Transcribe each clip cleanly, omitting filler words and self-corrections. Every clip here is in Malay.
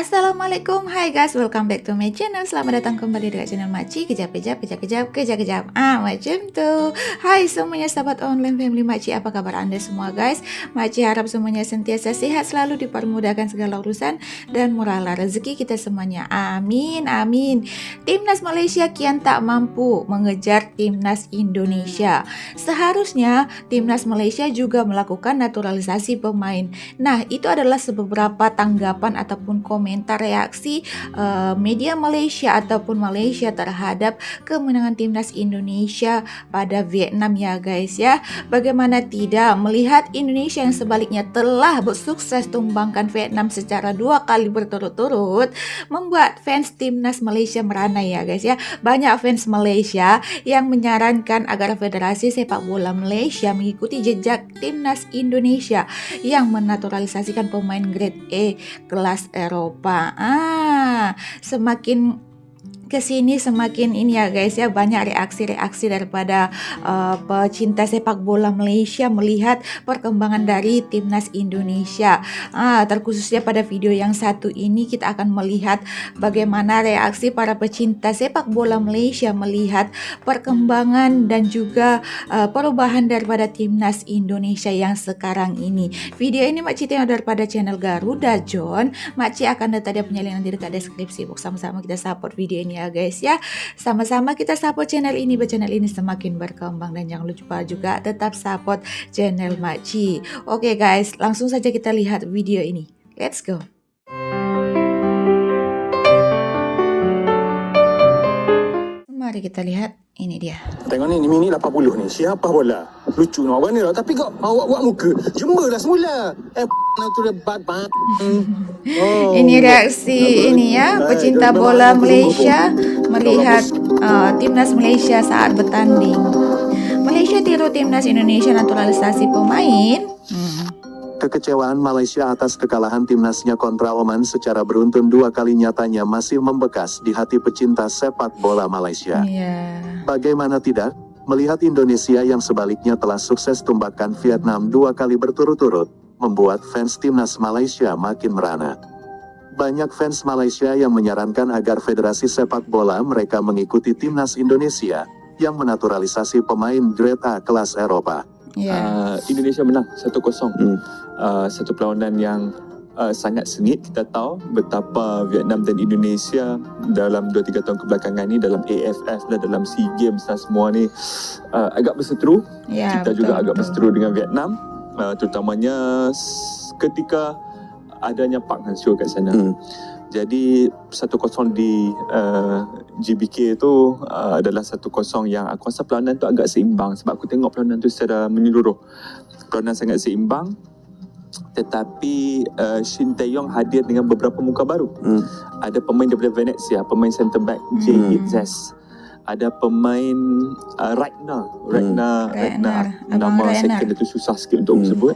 Assalamualaikum, hai guys, welcome back to my channel. Selamat datang kembali di channel Makcik. Kejap. Macam tu. Hai semuanya sahabat online family Makcik, apa kabar anda semua guys? Makcik harap semuanya sentiasa sehat, selalu dipermudahkan segala urusan dan murahlah rezeki kita semuanya. Amin. Timnas Malaysia kian tak mampu mengejar Timnas Indonesia. Seharusnya Timnas Malaysia juga melakukan naturalisasi pemain. Nah, itu adalah beberapa tanggapan ataupun komentar reaksi media Malaysia ataupun Malaysia terhadap kemenangan Timnas Indonesia pada Vietnam ya guys ya. Bagaimana tidak melihat Indonesia yang sebaliknya telah bersukses tumbangkan Vietnam secara 2 kali berturut-turut, membuat fans Timnas Malaysia merana ya guys ya. Banyak fans Malaysia yang menyarankan agar Federasi Sepak Bola Malaysia mengikuti jejak Timnas Indonesia yang menaturalisasikan pemain grade A kelas Eropa. Semakin kesini semakin ini ya guys ya, banyak reaksi daripada pecinta sepak bola Malaysia melihat perkembangan dari Timnas Indonesia. Terkhususnya pada video yang satu ini kita akan melihat bagaimana reaksi para pecinta sepak bola Malaysia melihat perkembangan dan juga perubahan daripada Timnas Indonesia yang sekarang ini. Video ini Makcik tengok daripada channel Garuda John. Makcik akan letak dia punya link nanti dekat deskripsi box. Sama-sama kita support video ini ya guys ya. Sama-sama kita support channel ini biar channel ini semakin berkembang, dan jangan lupa juga tetap support channel Makcik. Oke guys, langsung saja kita lihat video ini. Let's go. Mari kita lihat, ini dia. Tengok ni mini 80 ni. Siapa bola? Lucu nak warna lah. Tapi kau awak buat muka. Jembalah semula. Tu debat bang. Ini reaksi ini ya, pecinta bola Malaysia melihat Timnas Malaysia saat bertanding. Malaysia tiru Timnas Indonesia naturalisasi pemain. Kekecewaan Malaysia atas kekalahan timnasnya kontra Oman secara beruntun 2 kali nyatanya masih membekas di hati pecinta sepak bola Malaysia. Bagaimana tidak, melihat Indonesia yang sebaliknya telah sukses tumbangkan Vietnam 2 kali berturut-turut, membuat fans timnas Malaysia makin merana. Banyak fans Malaysia yang menyarankan agar Federasi Sepak Bola mereka mengikuti timnas Indonesia yang menaturalisasi pemain grade A kelas Eropa. Indonesia menang 1-0. Satu perlawanan yang sangat sengit. Kita tahu betapa Vietnam dan Indonesia dalam 2-3 tahun kebelakangan ni dalam AFF dan dalam SEA Games dan semua ni agak berseteru. Kita juga agak berseteru dengan Vietnam, terutamanya ketika adanya Park Hang-seo kat sana. Jadi 1-0 di GBK itu adalah 1-0 yang aku rasa perlawanan tu agak seimbang, sebab aku tengok perlawanan tu secara menyeluruh. Perlawanan sangat seimbang, tetapi Shin Tae-yong hadir dengan beberapa muka baru. Ada pemain daripada Venezia, pemain centre back J.Zes. Ada pemain Ragnar, nama second itu susah sikit untuk sebut.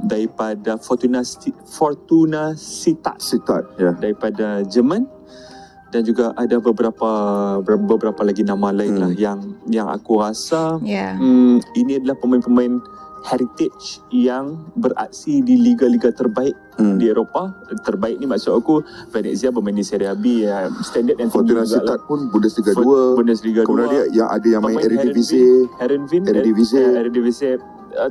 Daripada Fortuna Sittard, daripada Jerman, dan juga ada beberapa lagi nama lain lah yang aku rasa ini adalah pemain-pemain heritage yang beraksi di liga-liga terbaik di Eropah. Terbaik ni maksud aku Venezia bermain di Serie B, standard yang tinggi. Fortuna Sittard pun Bundesliga 2. Kemudian dia yang ada yang main Eredivisie.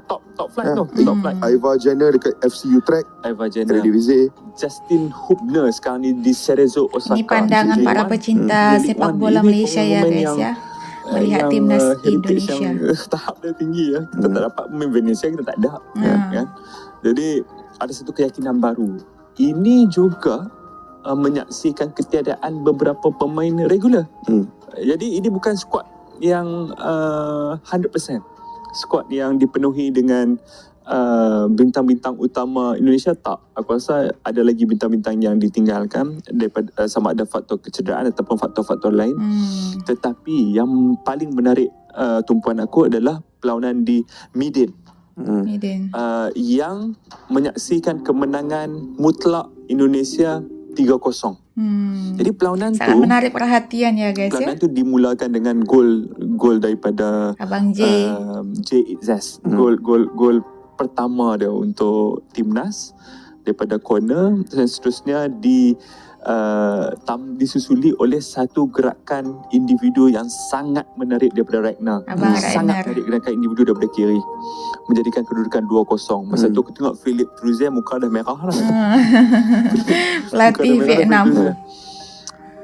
Top flight tu. Top flight. Ivar Jenner dekat FC Utrecht. Eredivisie. Justin Hubner sekarang ni di Cerezo Osaka. Ini pandangan para pecinta sepak bola Malaysia ya guys ya, melihat timnas Indonesia. Tahap dia tinggi ya. Kita tak dapat pemain Venezia, kita tak ada. Kan? Jadi ada satu keyakinan baru. Ini juga menyaksikan ketiadaan beberapa pemain regular. Jadi ini bukan skuad yang 100%. Skuad yang dipenuhi dengan bintang-bintang utama Indonesia, tak. Aku rasa ada lagi bintang-bintang yang ditinggalkan daripada sama ada faktor kecederaan ataupun faktor-faktor lain. Tetapi yang paling menarik tumpuan aku adalah perlawanan di Midin. Yang menyaksikan kemenangan mutlak Indonesia 3-0. Jadi perlawanan sangat menarik perhatian ya guys. Perlawanan tu dimulakan dengan gol daripada Abang J.Zes. Gol pertama dia untuk timnas. daripada corner dan seterusnya disusuli oleh satu gerakan individu yang sangat menarik daripada Ragnar. Sangat menarik gerakan individu daripada kiri, menjadikan kedudukan 2-0. Masa tu aku tengok Philip Truzel muka dah merah lah. Pelatih Vietnam.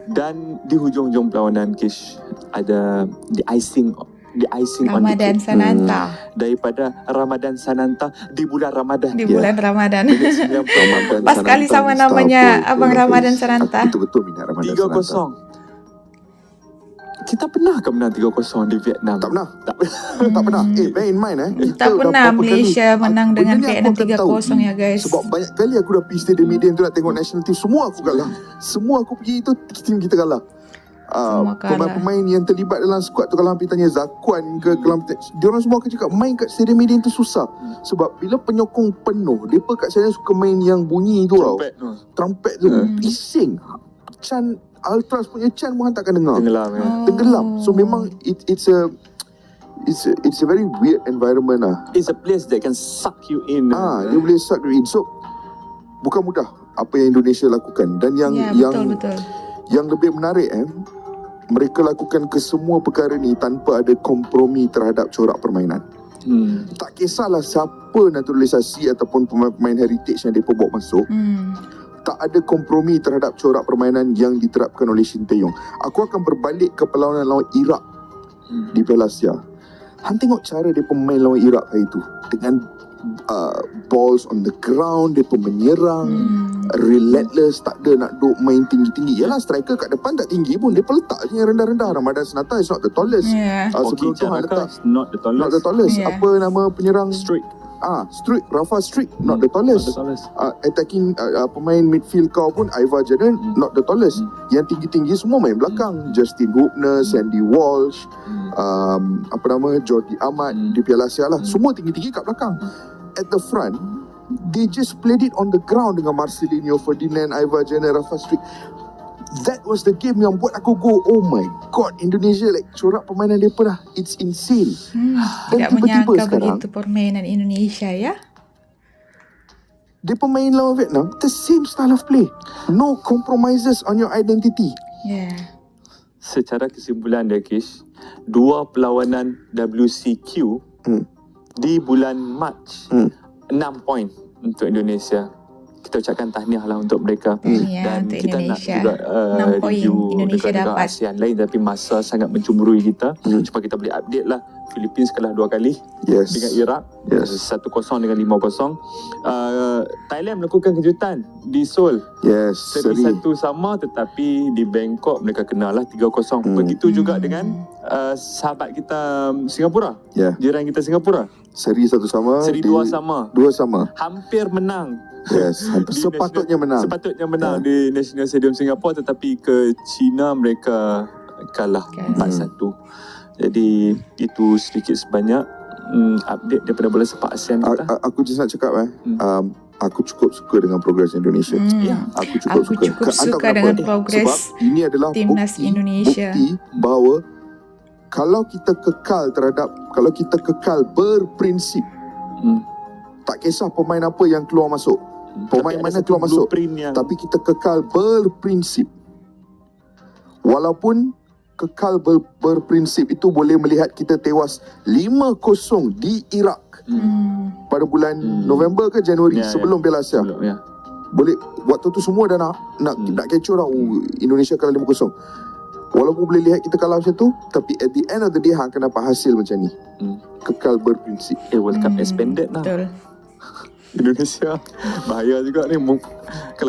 Dan di hujung-hujung perlawanan, Kish, ada the icing on the Ramadan cake. Sananta. Daripada Ramadan Sananta di bulan Ramadan. Di bulan Ramadan. Ramadan Pas kali sama Sananta, namanya Star Boy, Abang Bola Ramadan Face. Sananta. Aku betul-betul minat Ramadan Sananta. 3-0. Kita pernah ke menang 3-0 di Vietnam? Tak pernah. Tak pernah. Bear in mind Tak pernah Malaysia menang dengan benda ni Vietnam aku akan 3-0 ya guys. Sebab banyak kali aku dah pergi stadium Medan tu nak tengok national team, semua aku kalah. Semua aku pergi tu team kita kalah. Semua kalah. Pemain-pemain yang terlibat dalam skuad tu, kalau hampir tanya Zakuan ke, kalau diorang semua akan cakap main kat stadium Medan tu susah. Sebab bila penyokong penuh, mereka kat sana suka main yang bunyi tu tau. Trumpet tu. Bising. Chan Ultras punya Chan pun takkan dengar. Tenggelam. So memang it's a very weird environment lah. It's a place that can suck you in. Dia boleh suck you in. So bukan mudah apa yang Indonesia lakukan. Dan Betul. yang lebih menarik mereka lakukan kesemua perkara ni tanpa ada kompromi terhadap corak permainan. Tak kisahlah siapa naturalisasi ataupun pemain heritage yang mereka bawa masuk. Tak ada kompromi terhadap corak permainan yang diterapkan oleh Shin Tae-yong. Aku akan berbalik ke perlawanan lawan Iraq di Piala Asia. Han tengok cara dia pemain lawan Iraq hari tu, dengan balls on the ground, dia pun menyerang relentless, tak ada nak duk main tinggi-tinggi. Yalah, striker kat depan tak tinggi pun, dia pun letak je yang rendah-rendah. Ramadan Sananta is not the tallest. Sebelum tu Han letak not the tallest. Apa nama penyerang Struik, Rafa Struik, not the tallest. Attacking pemain midfield kau pun Aiva Jaden, not the tallest. Yang tinggi-tinggi semua main belakang. Justin Hoopner, Sandy Walsh, Jordi Amat di Piala Asia lah. Semua tinggi-tinggi kat belakang. At the front, they just played it on the ground dengan Marcelinho, Ferdinand, Aiva Jaden, Rafa Struik. That was the game yang buat aku go, oh my god, Indonesia like corak permainan mereka dah, it's insane. Tidak menyangka begitu permainan Indonesia ya. Dia pemain lawan Vietnam, the same style of play, no compromises on your identity. Secara kesimpulan dia, Kish, 2 perlawanan WCQ di bulan Mac, 6 poin untuk Indonesia. Kita ucapkan tahniah lah untuk mereka. Dan kita Indonesia nak juga review negara-negara ASEAN lain, tapi masa sangat mencemburui kita. Supaya kita boleh update lah. Philippines kalah 2 kali dengan Iraq, 1-0 dengan 5-0. Thailand melakukan kejutan di Seoul, seri 1 sama, tetapi di Bangkok mereka kenalah 3-0. Begitu juga dengan sahabat kita Singapura, jiran kita Singapura, seri 1 sama, seri 2 sama, hampir menang. Sepatutnya menang di National Stadium Singapura, tetapi ke China mereka kalah 4-1. Jadi itu sedikit sebanyak update daripada bola sepak ASEAN kita. Aku just nak cakap aku cukup suka dengan progres Indonesia. Aku cukup suka dengan progres sebab ini adalah timnas Indonesia. Bukti bahawa kalau kita kekal berprinsip, tak kisah pemain apa yang keluar masuk, pemain mana keluar masuk, tapi kita kekal berprinsip. Walaupun kekal berprinsip itu boleh melihat kita tewas 5-0 di Iraq pada bulan November ke Januari sebelum Piala Asia. Boleh, waktu tu semua dah nak kecoh dah, Indonesia kalah 5-0. Walaupun boleh lihat kita kalah macam tu, tapi at the end of the day hang akan dapat hasil macam ni. Kekal berprinsip. World Cup expanded lah. Betul. Indonesia bahaya juga ni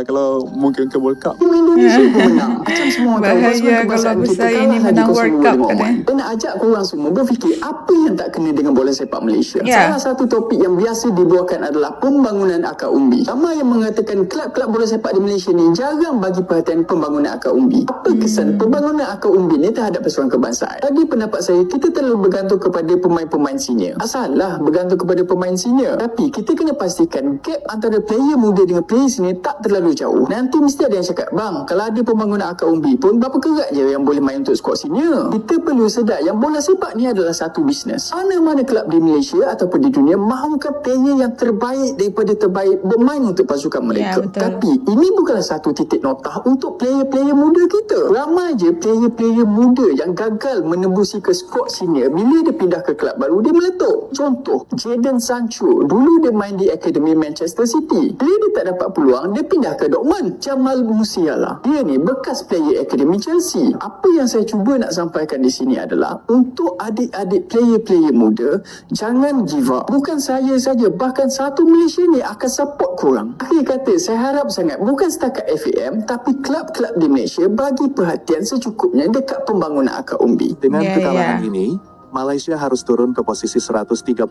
kalau mungkin ke World Cup. Indonesia pun menang. Macam semua bahaya kalau bersaing ini menang World Cup kan. Dan nak ajak korang semua berfikir apa yang tak kena dengan bola sepak Malaysia. Salah satu topik yang biasa dibuatkan adalah pembangunan akar umbi. Ramai yang mengatakan kelab-kelab bola sepak di Malaysia ni jarang bagi perhatian pembangunan akar umbi. Apa kesan pembangunan akar umbi ni terhadap persoalan kebangsaan? Bagi pendapat saya, kita terlalu bergantung kepada pemain-pemain senior. Asalah bergantung kepada pemain senior, tapi kita kena pastikan pastikan gap antara player muda dengan player senior tak terlalu jauh. Nanti mesti ada yang cakap, bang, kalau ada pembangunan akar umbi pun berapa kerat je yang boleh main untuk skuad senior. Kita perlu sedar yang bola sepak ni adalah satu bisnes. Mana-mana kelab di Malaysia ataupun di dunia mahukan player yang terbaik daripada terbaik bermain untuk pasukan mereka. Tapi ini bukanlah satu titik notah untuk player-player muda kita. Ramai je player-player muda yang gagal menembusi ke skuad senior. Bila dia pindah ke kelab baru, dia meletup. Contoh, Jadon Sancho. Dulu dia main di Akademi Manchester City. Bila dia tak dapat peluang, dia pindah ke Dortmund. Jamal Musiala. Dia ni bekas player Akademi Chelsea. Apa yang saya cuba nak sampaikan di sini adalah untuk adik-adik player-player muda, jangan give up. Bukan saya saja, bahkan satu Malaysia ni akan support korang. Akhir kata, saya harap sangat bukan setakat FAM, tapi kelab-kelab di Malaysia bagi perhatian secukupnya dekat pembangunan akar umbi. Dengan kekalahan ini, Malaysia harus turun ke posisi 137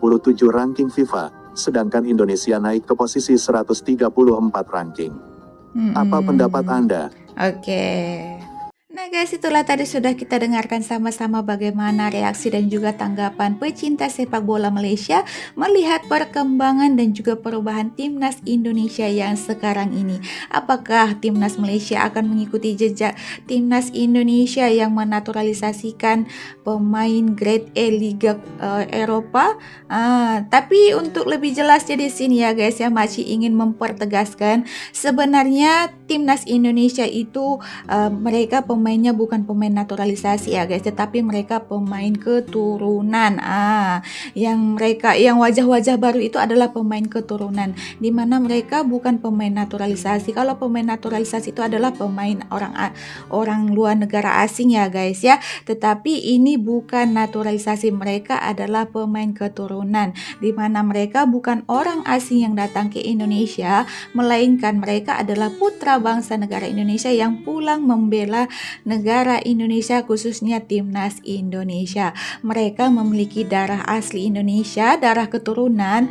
ranking FIFA, sedangkan Indonesia naik ke posisi 134 ranking. Apa pendapat Anda? Oke. Nah guys, itulah tadi sudah kita dengarkan sama-sama bagaimana reaksi dan juga tanggapan pecinta sepak bola Malaysia melihat perkembangan dan juga perubahan timnas Indonesia yang sekarang ini. Apakah timnas Malaysia akan mengikuti jejak timnas Indonesia yang menaturalisasikan pemain grade A Liga Eropa? Tapi untuk lebih jelasnya di sini ya guys ya, Makcik ingin mempertegaskan sebenarnya timnas Indonesia itu mereka pemainnya bukan pemain naturalisasi ya guys, tetapi mereka pemain keturunan. Yang wajah-wajah baru itu adalah pemain keturunan, di mana mereka bukan pemain naturalisasi. Kalau pemain naturalisasi itu adalah pemain orang luar negara asing ya guys ya, tetapi ini bukan naturalisasi, mereka adalah pemain keturunan, di mana mereka bukan orang asing yang datang ke Indonesia, melainkan mereka adalah putra bangsa negara Indonesia yang pulang membela negara Indonesia, khususnya timnas Indonesia. Mereka memiliki darah asli Indonesia, darah keturunan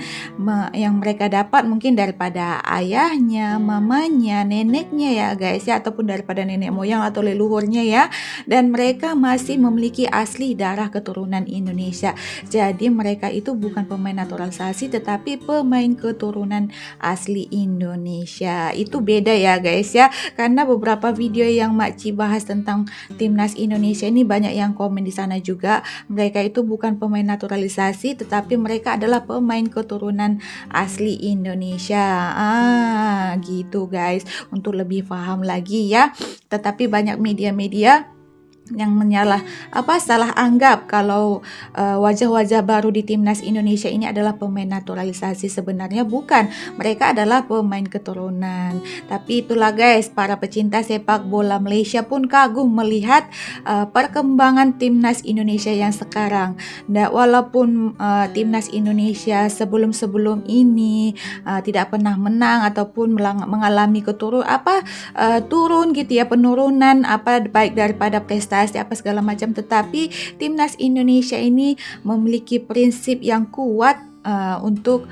yang mereka dapat mungkin daripada ayahnya, mamanya, neneknya ya guys ya, ataupun daripada nenek moyang atau leluhurnya ya, dan mereka masih memiliki asli darah keturunan Indonesia. Jadi mereka itu bukan pemain naturalisasi tetapi pemain keturunan asli Indonesia. Itu beda ya guys ya, karena beberapa video yang Makcik bahas tentang timnas Indonesia ini banyak yang komen di sana juga, mereka itu bukan pemain naturalisasi tetapi mereka adalah pemain keturunan asli Indonesia. Gitu guys, untuk lebih paham lagi ya. Tetapi banyak media-media yang salah anggap kalau wajah-wajah baru di timnas Indonesia ini adalah pemain naturalisasi. Sebenarnya bukan, mereka adalah pemain keturunan. Tapi itulah guys, para pecinta sepak bola Malaysia pun kagum melihat perkembangan timnas Indonesia yang sekarang. Walaupun timnas Indonesia sebelum-sebelum ini tidak pernah menang ataupun mengalami turun gitu ya, penurunan baik daripada prestasi apa segala macam, tetapi timnas Indonesia ini memiliki prinsip yang kuat untuk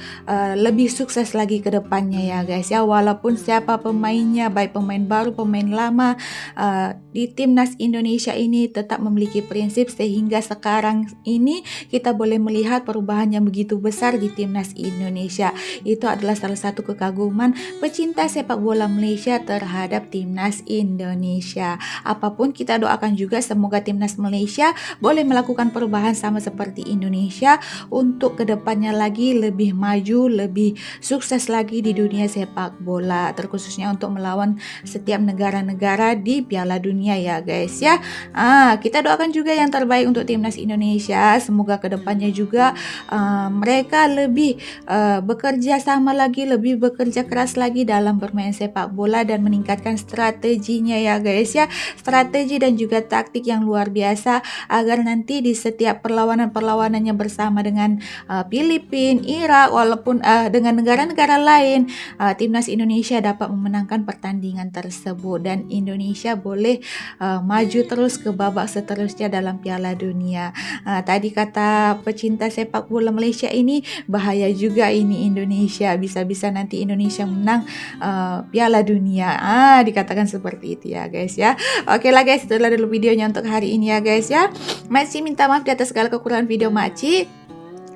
lebih sukses lagi ke depannya ya guys ya. Walaupun siapa pemainnya, baik pemain baru, pemain lama, di timnas Indonesia ini tetap memiliki prinsip, sehingga sekarang ini kita boleh melihat perubahan yang begitu besar di timnas Indonesia. Itu adalah salah satu kekaguman pecinta sepak bola Malaysia terhadap timnas Indonesia. Apapun kita doakan juga semoga timnas Malaysia boleh melakukan perubahan sama seperti Indonesia untuk kedepannya lagi lebih maju, lebih sukses lagi di dunia sepak bola, terkhususnya untuk melawan setiap negara-negara di Piala Dunia ya guys ya. Kita doakan juga yang terbaik untuk timnas Indonesia. Semoga kedepannya juga mereka lebih bekerja sama lagi, lebih bekerja keras lagi dalam bermain sepak bola dan meningkatkan strateginya ya guys ya, strategi dan juga taktik yang luar biasa, agar nanti di setiap perlawanan-perlawanannya bersama dengan Filipina, Irak, walaupun dengan negara-negara lain, timnas Indonesia dapat memenangkan pertandingan tersebut dan Indonesia boleh maju terus ke babak seterusnya dalam Piala Dunia. Tadi kata pecinta sepak bola Malaysia ini, bahaya juga ini Indonesia, bisa-bisa nanti Indonesia menang Piala Dunia. Dikatakan seperti itu ya guys ya. Oke lah guys, itulah dulu videonya untuk hari ini ya guys ya. Makcik minta maaf di atas segala kekurangan video Makcik.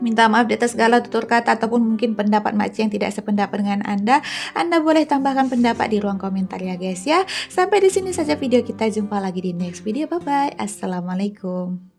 minta maaf di atas segala tutur kata ataupun mungkin pendapat makcik yang tidak sependapat dengan Anda. Anda boleh tambahkan pendapat di ruang komentar ya guys ya. Sampai di sini saja video kita, jumpa lagi di next video. Bye bye. Assalamualaikum.